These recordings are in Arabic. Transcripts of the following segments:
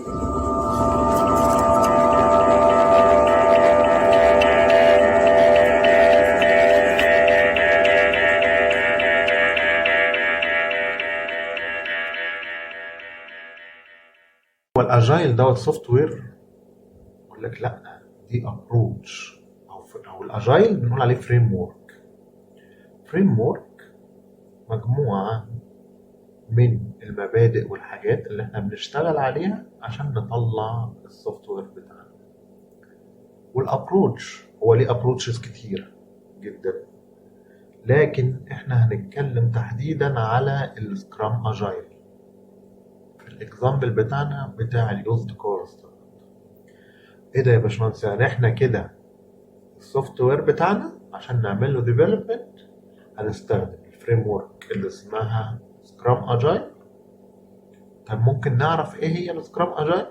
والاجايل دوت سوفت وير. يقول لك لا، دي ابروتش او الاجايل بنقول عليه فريم ورك. فريم ورك مجموعه من المبادئ والحاجات اللي احنا بنشتغل عليها عشان نطلع السوفت وير بتاعنا. والابروتش هو ليه ابروتشز كتير جدا، لكن احنا هنتكلم تحديدا على السكرام اجايل في الاكزامبل بتاعنا بتاع اليوزد كورس. ايه ده يا باشمهندس؟ يعني احنا كده السوفت وير بتاعنا عشان نعمل له ديفلوبمنت هنستخدم الفريم ورك اللي اسمها سكرام اجايل. طب ممكن نعرف ايه هي السكرام اجايل؟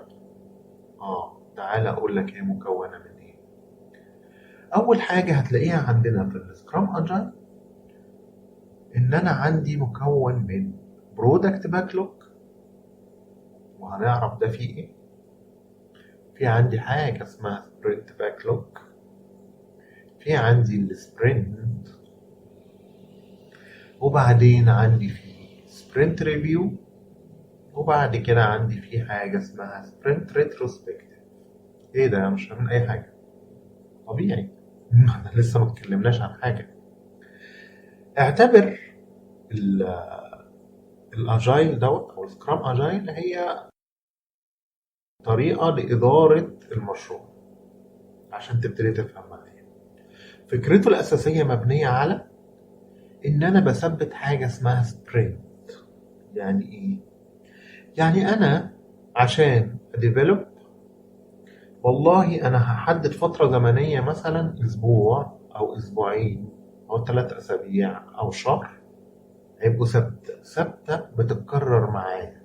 تعالى اقول لك هي مكونه من ايه. اول حاجه هتلاقيها عندنا في السكرام اجايل ان انا عندي مكون من برودكت باكلوج، وهنعرف ده فيه ايه. في عندي حاجه اسمها سبرنت باكلوج، في عندي السبرنت، وبعدين عندي في سبرنت ريفيو، وبعد كده عندي في حاجه اسمها سبرنت ريتروسبكتيف. ايه ده؟ مش فاهمين اي حاجه. طبيعي احنا لسه ما اتكلمناش عن حاجه. اعتبر الاجايل دوت او السكرام اجايل هي طريقه لاداره المشروع عشان تبتدي تفهم معايا. فكرته الاساسيه مبنيه على ان انا بثبت حاجه اسمها سبرنت. يعني ايه؟ يعني انا عشان اديفلوب، والله انا هحدد فتره زمنيه مثلا اسبوع او اسبوعين او 3 اسابيع او شهر، هيبقوا ثابته بتتكرر معايا.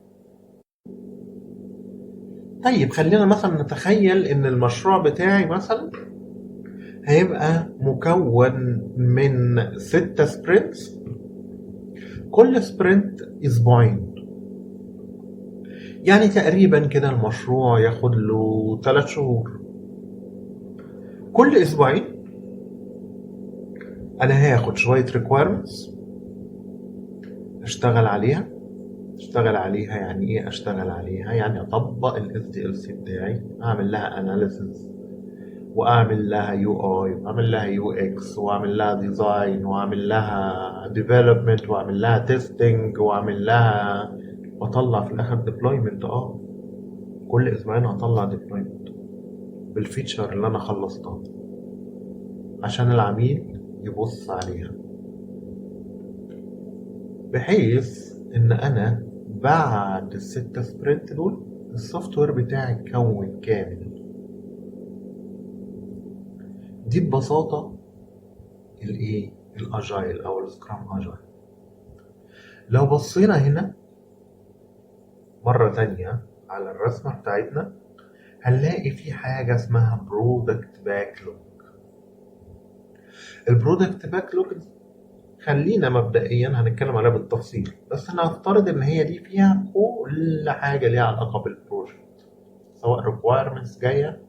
طيب خلينا مثلا نتخيل ان المشروع بتاعي مثلا هيبقى مكون من 6 سبرنتس، كل سبرنت اسبوعين. يعني تقريبا كده المشروع ياخد له 3 شهور. كل اسبوعين انا هاخد شويه ريكويرمنتس اشتغل عليها. يعني ايه اشتغل عليها؟ يعني اطبق الاس دي ال سي بتاعي، اعمل لها اناليسيس، واعمل لها يو اي، واعمل لها يو اكس، واعمل لها ديزاين، واعمل لها ديفلوبمنت، واعمل لها تيستنج، واعمل لها، واطلع في الاخر ديبلويمنت. كل اسبوعين هطلع ديبلويمنت بالفيتشر اللي انا خلصتها عشان العميل يبص عليها، بحيث ان انا بعد ال6 سبرنت دول السوفت وير بتاعي اتكون كامل. دي ببساطة الايه؟ الاجايل او السكرام اجايل. لو بصينا هنا مرة تانية على الرسمة بتاعتنا هنلاقي في حاجة اسمها برودكت باكلوج. البرودكت باكلوج خلينا مبدئيا هنتكلم عليها بالتفصيل، بس انا هفترض ان هي دي فيها كل حاجة ليها علاقة بالبروجكت، سواء requirements جاية،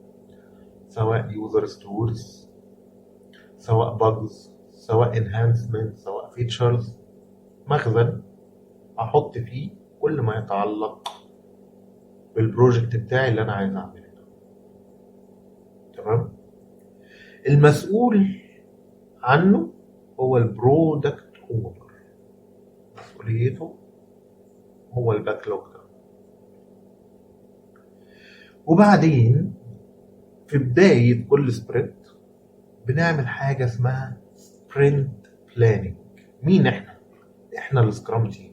سواء user stories، سواء bugs، سواء enhancement، سواء features. مخزن احط فيه كل ما يتعلق بالبروجكت بتاعي اللي انا عايز اعمله. تمام؟ المسؤول عنه هو البرودكت اونر، مسؤوليته هو الباكلوج ده. وبعدين في بداية كل سبرنت بنعمل حاجة اسمها سبرنت بلاننج. مين احنا؟ احنا السكرام تيم.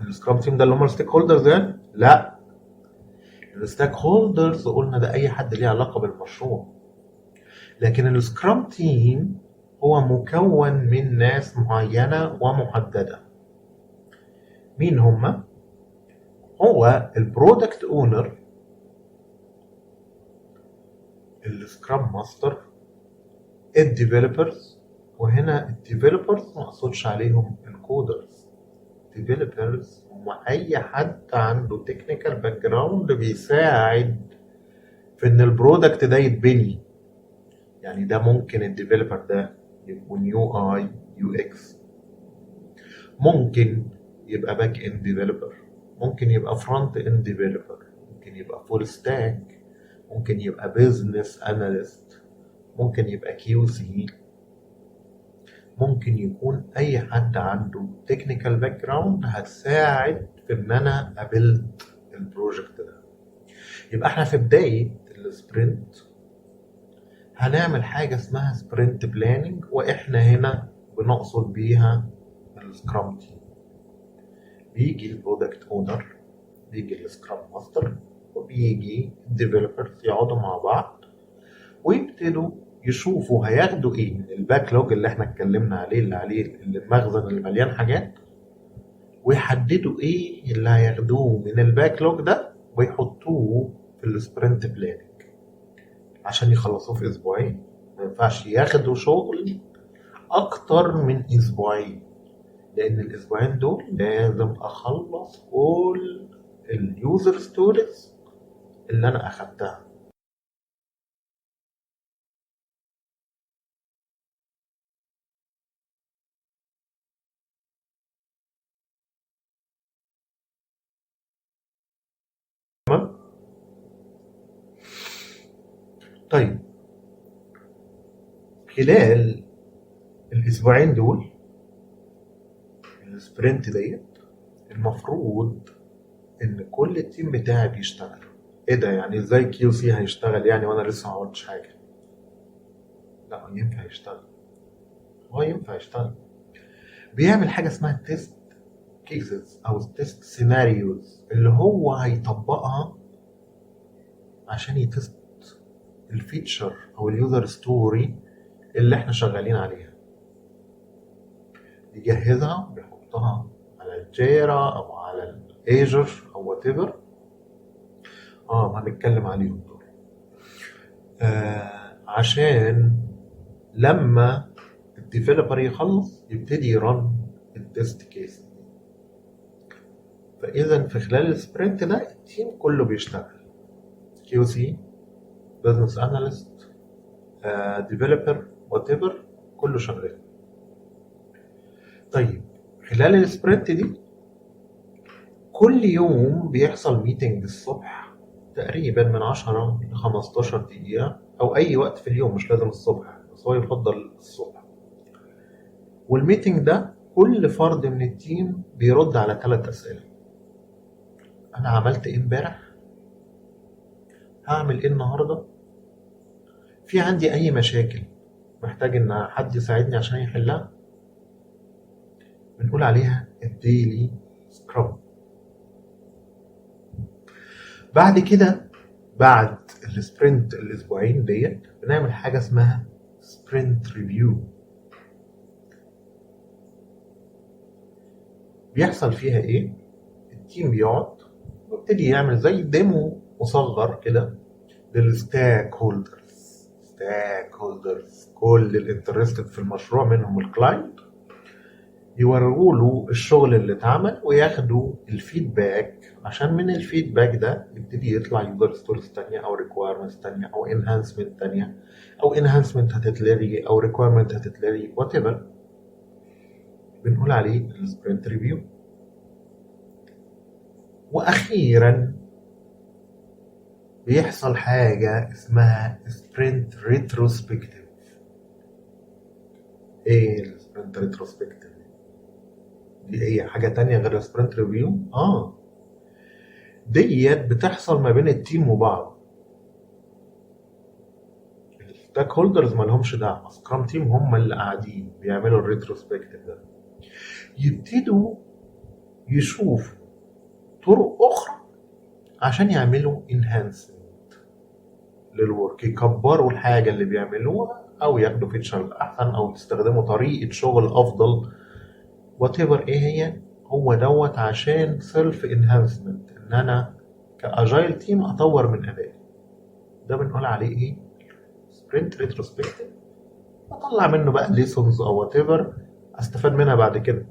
السكرام تيم ده اللي هم الستيك هولدرز يعني؟ لا، الستيك هولدرز قلنا ده اي حد ليه علاقة بالمشروع، لكن السكرام تيم هو مكون من ناس معينة ومحددة. مين هم؟ هو البرودكت اونر، السكرام ماستر، الديفلوبرز. وهنا الديفلوبرز ما اقصدش عليهم الكودرز، الديفلوبرز هم اي حد عنده تكنيكال باك جراوند بيساعد في ان البرودكت ده يتبني. يعني ده ممكن الديفلوبر ده يكون يو اي يو اكس، ممكن يبقى باك اند ديفلوبر، ممكن يبقى فرونت اند ديفلوبر، ممكن يبقى فول ستاك، ممكن يبقى بيزنس اناليست، ممكن يبقى كيو سي، ممكن يكون اي حد عنده تكنيكال باك جراوند هتساعد في ان انا ابيلد البروجكت ده. يبقى احنا في بداية السبرنت هنعمل حاجة اسمها سبرنت بلاننج، واحنا هنا بنقصد بيها السكرام تيم. بيجي البرودكت اونر، بيجي السكرام ماستر، وبيجي الديفلوبرز يقعدوا مع بعض ويبتدوا يشوفوا هياخدوا ايه من الباك لوج اللي احنا اتكلمنا عليه، اللي المخزن اللي مليان حاجات، ويحددوا ايه اللي هياخدوه من الباك لوج ده ويحطوه في السبرنت بلاننج عشان يخلصوه في اسبوعين. ما ينفعش ياخدوا شغل اكتر من اسبوعين، لان الاسبوعين دول لازم اخلص كل اليوزر ستوريز اللي انا اخدتها. تمام. طيب خلال الاسبوعين دول السبرنت ديت المفروض ان كل التيم بتاعي بيشتغل. ايه ده؟ يعني ازاي كيو سي هيشتغل يعني وانا لسه ما عملتش حاجه؟ لا، ينفع يشتغل، هو ينفع يشتغل. بيعمل حاجه اسمها تيست كيسز او تيست سيناريوز اللي هو هيطبقها عشان يتست الفيتشر او اليوزر ستوري اللي احنا شغالين عليها. يجهزها ويحطها على الجيرا او على الايجر او وات ايفر. هنتكلم عليهم دول عشان لما الديفلوبر يخلص يبتدي يرن التست كيس. فاذا في خلال السبرنت ده التيم كله بيشتغل، كيو سي، بزنس اناليست، ديفلوبر، وات ايفر، كله شغال. طيب خلال السبرنت دي كل يوم بيحصل ميتنج الصبح تقريبا من 10 ل 15 دقيقة أو أي وقت في اليوم، مش لازم الصبح، بس هو يفضل الصبح. والميتنج ده كل فرد من التيم بيرد على 3 أسئلة: أنا عملت إيه امبارح؟ هعمل إيه النهاردة؟ في عندي أي مشاكل محتاج إن حد يساعدني عشان يحلها؟ بنقول عليها الديلي سكرام. بعد كده بعد السبرنت الاسبوعين ديت بنعمل حاجه اسمها سبرنت ريفيو. بيحصل فيها ايه؟ التيم بيقعد ويبتدي يعمل زي ديمو مصغر كده للستاك هولدرز. كل الانترستد في المشروع منهم الكلاينت يوروا له الشغل اللي اتعمل وياخدوا الفيدباك، عشان من الفيدباك ده يبتدي يطلع يوزر ستوريز تانية او ريكويرمنتس تانية او انهانسمنت تانية، او انهانسمنت هتتلغي او ريكويرمنت هتتلغي وات ايفر. بنقول عليه السبرنت ريفيو. واخيرا بيحصل حاجة اسمها سبرنت ريتروسبكتيف. ايه السبرنت ريتروسبكتيف دي؟ ايه حاجة تانية غير السبرنت ريفيو؟ ديت بتحصل ما بين التيم وبعض. الستاك هولدرز ما لهمش دعوه، سكرام تيم هم اللي قاعدين بيعملوا الريتروسبكتيف ده. يبتدوا يشوفوا طرق اخرى عشان يعملوا انهانسمنت للورك، يكبروا الحاجه اللي بيعملوها او ياخدوا فيتشر احسن او يستخدموا طريقه شغل افضل وات ايفر. ايه هي؟ هو دوت عشان سيلف انهانسمنت، ان انا كاجايل تيم اطور من ادائي. ده بنقول عليه ايه؟ سبرنت ريتروسبكتيف. اطلع منه بقى ليسونز او وات ايفر استفاد منها بعد كده.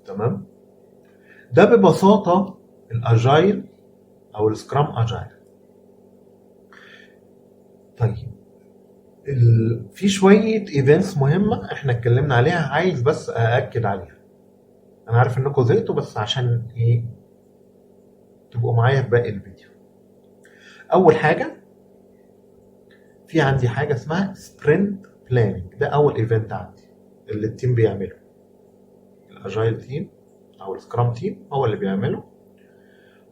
تمام. ده ببساطة الاجايل او السكرام اجايل. طيب في شوية ايفنتس مهمة احنا اتكلمنا عليها، عايز بس أأكد عليها. انا عارف انكم زهقتوا، بس عشان ايه تبقوا معايا في باقي الفيديو. اول حاجة، في عندي حاجة اسمها سبرنت بلاننج. ده اول ايفنت عندي اللي التيم بيعمله، الاجايل تيم او السكرام تيم هو اللي بيعمله.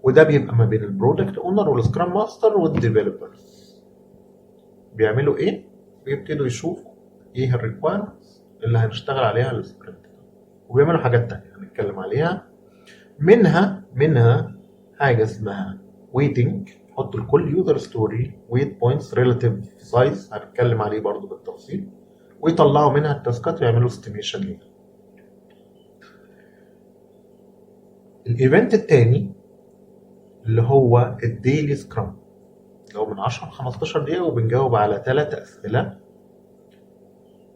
وده بيبقى ما بين البرودكت اونر والسكرام ماستر والديفلوبرز. بيعملوا ايه؟ بيبتدوا يشوفوا ايه الريكويرمنتس اللي هنشتغل عليها السبرنت، وبيعملوا حاجات تانية هنتكلم عليها. منها حاجة اسمها ويتنج، حط لكل يوزر ستوري ويت بوينتس ريلاتيف سايز، هنتكلم عليه برضو بالتفصيل، ويطلعوا منها التاسكات ويعملوا استيميشن ليها. الايفنت التاني اللي هو الديلي سكرام، اللي هو من 10 ل 15 دقيقة وبنجاوب على 3 أسئلة.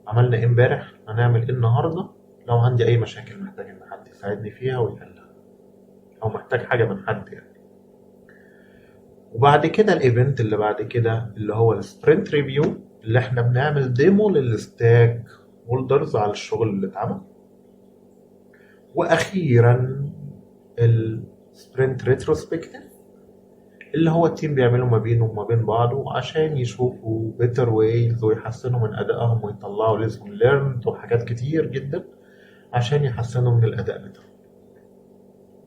عملنا ايه امبارح، هنعمل ايه النهارده، لو عندي اي مشاكل محتاج ان حد يساعدني فيها ويحلها، او محتاج حاجة من حد يعني. وبعد كده الايفنت اللي بعد كده اللي هو السبرنت ريفيو، اللي احنا بنعمل ديمو للستاك هولدرز على الشغل اللي اتعمل. واخيرا السبرنت ريتروسبكتيف، اللي هو التيم بيعمله ما بينه وما بين بعضه عشان يشوفوا better ways ويحسنوا من أدائهم ويطلعوا lesson learned وحاجات كتير جدا عشان يحسنوا من الأداء بتاعهم.